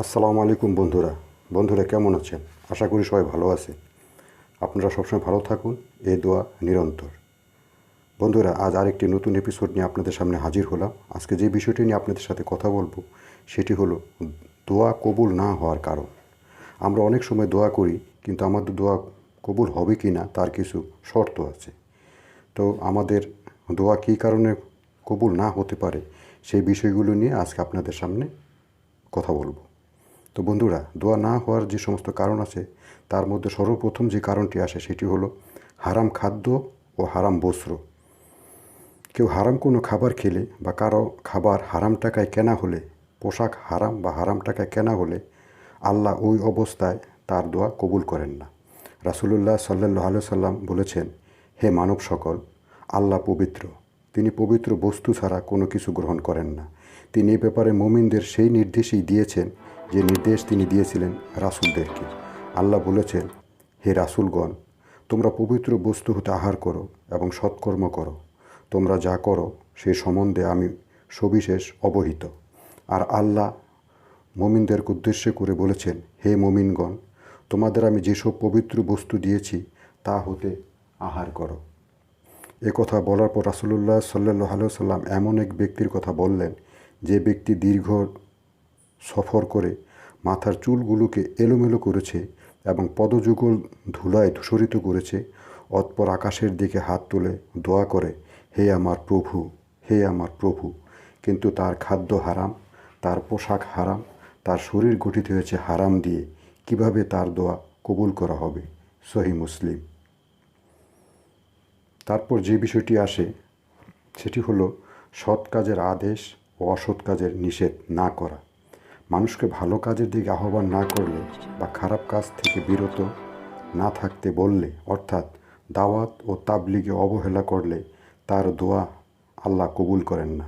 আসসালামু আলাইকুম বন্ধুরা কেমন আছেন? আশা করি সবাই ভালো আছে। আপনারা সবসময় ভালো থাকুন, এই দোয়া নিরন্তর। বন্ধুরা, আজ আরেকটি নতুন এপিসোড নিয়ে আপনাদের সামনে হাজির হলাম। আজকে যে বিষয়টি নিয়ে আপনাদের সাথে কথা বলবো সেটি হলো দোয়া কবুল না হওয়ার কারণ। আমরা অনেক সময় দোয়া করি, কিন্তু আমাদের দোয়া কবুল হবে কি না তার কিছু শর্ত আছে। তো আমাদের দোয়া কী কারণে কবুল না হতে পারে সেই বিষয়গুলো নিয়ে আজকে আপনাদের সামনে কথা বলবো। তো বন্ধুরা, দোয়া না হওয়ার যে সমস্ত কারণ আছে তার মধ্যে সর্বপ্রথম যে কারণটি আসে সেটি হলো হারাম খাদ্য ও হারাম বস্ত্র। কেউ হারাম কোনো খাবার খেলে বা কারো খাবার হারাম টাকায় কেনা হলে, পোশাক হারাম বা হারাম টাকায় কেনা হলে আল্লাহ ওই অবস্থায় তার দোয়া কবুল করেন না। রাসূলুল্লাহ সাল্লাল্লাহু আলাইহি সাল্লাম বলেছেন, হে মানব সকল, আল্লাহ পবিত্র, তিনি পবিত্র বস্তু ছাড়া কোনো কিছু গ্রহণ করেন না। তিনি এ ব্যাপারে মুমিনদের সেই নির্দেশই দিয়েছেন যে নির্দেশ তিনি দিয়েছিলেন রাসূলদেরকে। আল্লাহ বলেছেন, হে রাসূলগণ, তোমরা পবিত্র বস্তু হতে আহার করো এবং সৎকর্ম করো। তোমরা যা করো সে সম্বন্ধে আমি সবিশেষ অবহিত। আর আল্লাহ মুমিনদেরকে উদ্দেশ্য করে বলেছেন, হে মুমিনগণ, তোমাদের আমি যেসব পবিত্র বস্তু দিয়েছি তা হতে আহার করো। এ কথা বলার পর রাসূলুল্লাহ সাল্লাল্লাহু আলাইহি সাল্লাম এমন এক ব্যক্তির কথা বললেন যে ব্যক্তি দীর্ঘ সফর করে মাথার চুলগুলোকে এলোমেলো করেছে এবং পদযুগল ধুলায় ধূসরিত করেছে, অতঃপর আকাশের দিকে হাত তুলে দোয়া করে, হে আমার প্রভু, হে আমার প্রভু, কিন্তু তার খাদ্য হারাম, তার পোশাক হারাম, তার শরীর গঠিত হয়েছে হারাম দিয়ে, কিভাবে তার দোয়া কবুল করা হবে? সহিহ মুসলিম। তারপর যে বিষয়টি আসে সেটি হলো সৎ কাজের আদেশ ও অসৎ কাজের নিষেধ না করা। মানুষকে ভালো কাজের দিকে আহ্বান না করলে বা খারাপ কাজ থেকে বিরত না থাকতে বললে, অর্থাৎ দাওয়াত ও তাবলিগে অবহেলা করলে তার দোয়া আল্লাহ কবুল করেন না।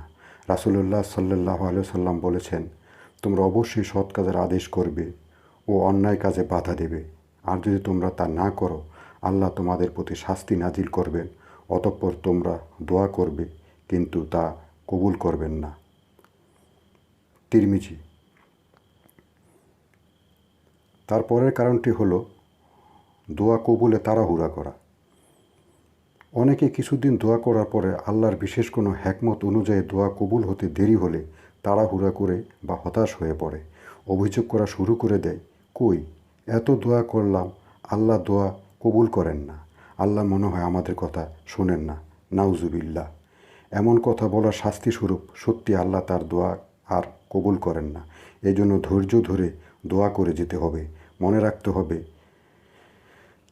রাসূলুল্লাহ সাল্লাল্লাহু আলাইহি সাল্লাম বলেছেন, তোমরা অবশ্যই সৎ কাজের আদেশ করবে ও অন্যায় কাজে বাধা দেবে, আর যদি তোমরা তা না করো আল্লাহ তোমাদের প্রতি শাস্তি নাজিল করবেন, অতঃপর তোমরা দোয়া করবে কিন্তু তা কবুল করবেন না। তিরমিজি। তারপরের কারণটি হলো দোয়া কবুলে তাড়াহুড়া করা। অনেকে কিছুদিন দোয়া করার পরে আল্লাহর বিশেষ কোনো হ্যাকমত অনুযায়ী দোয়া কবুল হতে দেরি হলে তাড়াহুড়া করে বা হতাশ হয়ে পড়ে, অভিযোগ করা শুরু করে দেয়, কই, এত দোয়া করলাম, আল্লাহ দোয়া কবুল করেন না, আল্লাহ মনে হয় আমাদের কথা শোনেন না। নাউজুবিল্লাহ। এমন কথা বলার শাস্তিস্বরূপ সত্যি আল্লাহ তার দোয়া আর কবুল করেন না। এই জন্য ধৈর্য ধরে দোয়া করে যেতে হবে। মনে রাখতে হবে,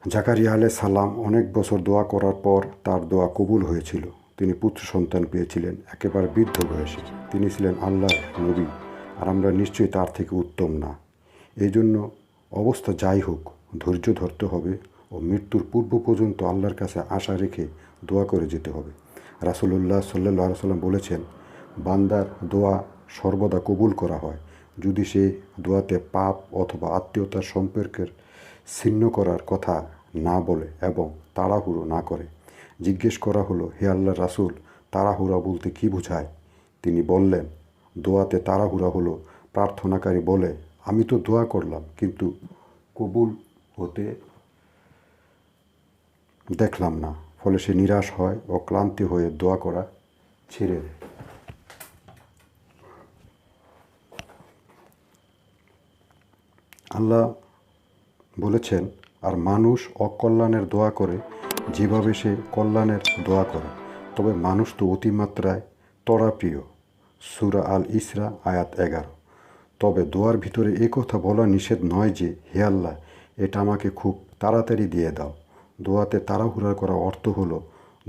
জাকারিয়া আলাইহিস সালাম অনেক বছর দোয়া করার পর তার দোয়া কবুল হয়েছিল। তিনি পুত্র সন্তান পেয়েছিলেন একেবারে বৃদ্ধ বয়সে। তিনি ছিলেন আল্লাহর নবী, আর আমরা নিশ্চয়ই তার থেকে উত্তম না। এই জন্য অবস্থা যাই হোক ধৈর্য ধরতে হবে ও মৃত্যুর পূর্ব পর্যন্ত আল্লাহর কাছে আশা রেখে দোয়া করে যেতে হবে। রাসূলুল্লাহ সাল্লাল্লাহু আলাইহি সাল্লাম বলেছেন, বান্দার দোয়া সর্বদা কবুল করা হয় যদি সে দোয়াতে পাপ অথবা আত্মীয়তার সম্পর্কের ছিন্ন করার কথা না বলে এবং তাড়াহুড়ো না করে। জিজ্ঞেস করা হলো, হে আল্লাহর রাসূল, তাড়াহুড়া বলতে কী বোঝায়? তিনি বললেন, দোয়াতে তাড়াহুড়া হলো প্রার্থনাকারী বলে, আমি তো দোয়া করলাম কিন্তু কবুল হতে দেখলাম না, ফলে সে নিরাশ হয় ও ক্লান্তি হয়ে দোয়া করা ছেড়ে দেয়। আল্লাহ বলেছেন, আর মানুষ অকল্যাণের দোয়া করে যেভাবে সে কল্যাণের দোয়া করে, তবে মানুষ তো অতিমাত্রায় তড়াপ্রিয়। সূরা আল ইসরা আয়াত 11। তবে দোয়ার ভিতরে এ কথা বলা নিষেধ নয় যে, হে আল্লাহ, এটা আমাকে খুব তাড়াতাড়ি দিয়ে দাও। দোয়াতে তাড়াহুড়া করা অর্থ হলো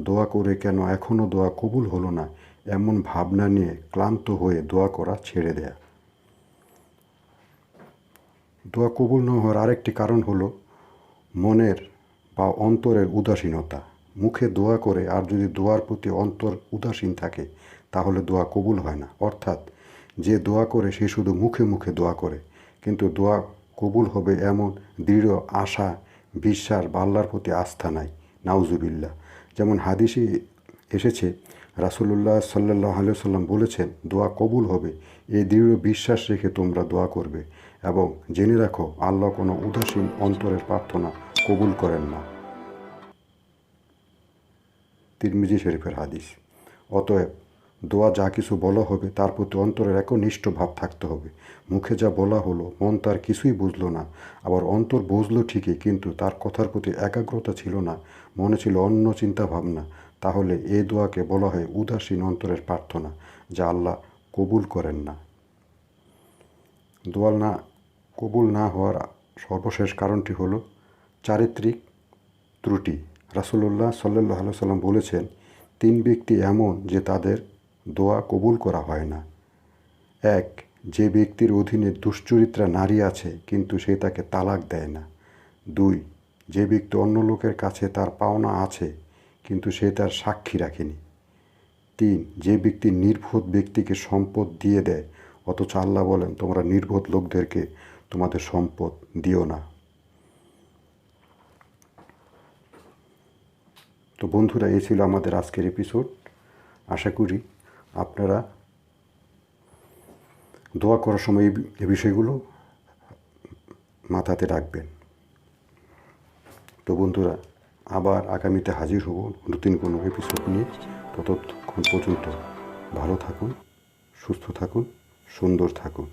দোয়া করে কেন এখনও দোয়া কবুল হলো না এমন ভাবনা নিয়ে ক্লান্ত হয়ে দোয়া করা ছেড়ে দেয়া। দোয়া কবুল না হওয়ার আরেকটি কারণ হলো মনের বা অন্তরের উদাসীনতা। মুখে দোয়া করে আর যদি দোয়ার প্রতি অন্তর উদাসীন থাকে তাহলে দোয়া কবুল হয় না। অর্থাৎ যে দোয়া করে সে শুধু মুখে মুখে দোয়া করে, কিন্তু দোয়া কবুল হবে এমন দৃঢ় আশা, বিশ্বাস বা আল্লাহর প্রতি আস্থা নাই। নাউজুবিল্লাহ। যেমন হাদিসে এসেছে, রাসূলুল্লাহ সাল্লাল্লাহু আলাইহি সাল্লাম বলেছেন, দোয়া কবুল হবে এই দৃঢ় বিশ্বাস রেখে তোমরা দোয়া করবে এবং জেনে রাখো আল্লাহ কোনো উদাসীন অন্তরের প্রার্থনা কবুল করেন না। তিরমিজি শরীফের হাদিস। অতএব দোয়া যা কিছু বলা হবে তার প্রতি অন্তরের একনিষ্ঠ ভাব থাকতে হবে। মুখে যা বলা হলো মন তার কিছুই বুঝলো না, আবার অন্তর বুঝলো ঠিকই কিন্তু তার কথার প্রতি একাগ্রতা ছিল না, মনে ছিল অন্য চিন্তা ভাবনা, তাহলে এই দোয়াকে বলা হয় উদাসীন অন্তরের প্রার্থনা, যা আল্লাহ কবুল করেন না। দোয়া কবুল না হওয়ার সর্বশেষ কারণটি হলো চারিত্রিক ত্রুটি। রাসূলুল্লাহ সাল্লাল্লাহু আলাইহি সাল্লাম বলেছেন, 3 ব্যক্তি এমন যে তাদের দোয়া কবুল করা হয় না। 1, যে ব্যক্তির অধীনে দুশ্চরিত্রা নারী আছে কিন্তু সে তাকে তালাক দেয় না। 2, যে ব্যক্তি অন্য লোকের কাছে তার পাওনা আছে কিন্তু সে তার সাক্ষী রাখেনি। 3, যে ব্যক্তি নির্বোধ ব্যক্তিকে সম্পদ দিয়ে দেয় অথচ আল্লাহ বলেন তোমরা নির্বোধ লোকদেরকে তোমাদের সম্পদ দিও না। তো বন্ধুরা, এই ছিল আমাদের আজকের এপিসোড। আশা করি আপনারা দোয়া করার সময় এই বিষয়গুলো মাথাতে রাখবেন। তো বন্ধুরা, আবার আগামীতে হাজির হব নতুন কোনো এপিসোড নিয়ে। ততক্ষণ পর্যন্ত ভালো থাকুন, সুস্থ থাকুন, সুন্দর থাকুন।